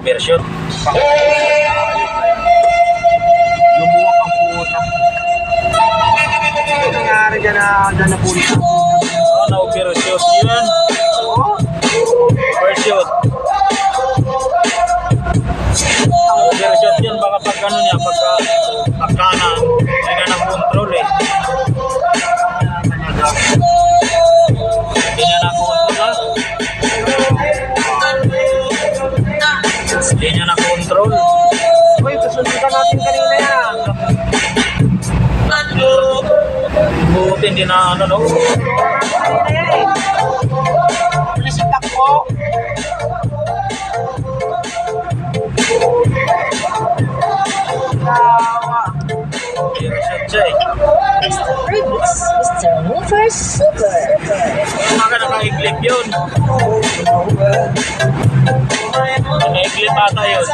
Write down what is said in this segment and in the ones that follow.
overshoot. Lumuwak ang puta. Ano nangyari dyan na puta? Oh, na-overshoot yun. Oo. Overshoot. Overshoot yun, baka pag ano niya, pagka na, hindi na na-control eh. Hindi na na-control ha. Hindi niya na-control. Uy, kasundukan natin kanina yan. Buti hindi na ano no. Kanina yan eh. Pulis ang takbo. Overshoot siya eh. Mr. Freebies, Mr. Mover Super. Baka naka-iglip yun. Naka-iglip ata yun.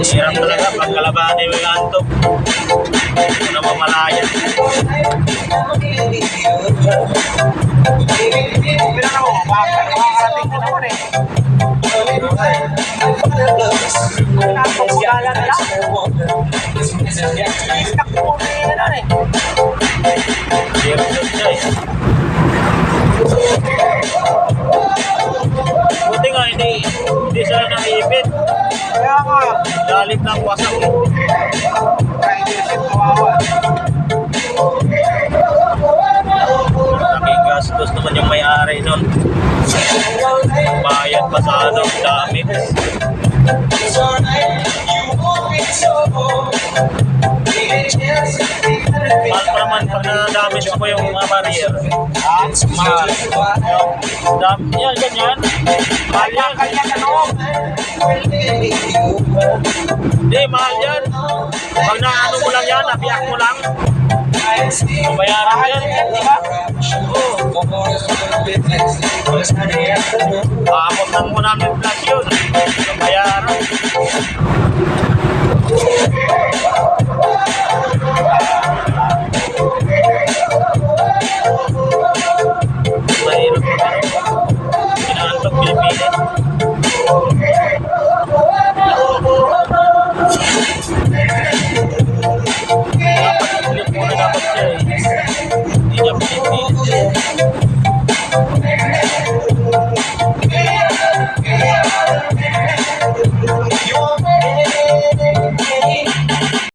Hirap talaga pag kalabanin mo yung antok. Hindi na mamalaya. Pero ako, makakarating ka naman eh. Nakapagulala na lang. Takbo na yan eh. Hirap yun siya eh. Buti nga hindi sila naipit. Kaya nga, Lalit ng wasak eh. ridership kawawa. Nakigastos naman yung may-ari nun. Bayad pa sa ano, damit. Mahal pa naman pag na-damage mo yung mga barrier. Mahal. Yan, ganyan. Mahal yan. Kanya sa loob. Hindi, mahal yan. Pag naano mo lang yan, nabiyak mo lang. Bayaran mo yan. Di ba? Aabot ng 100 plus yun. Bayaran.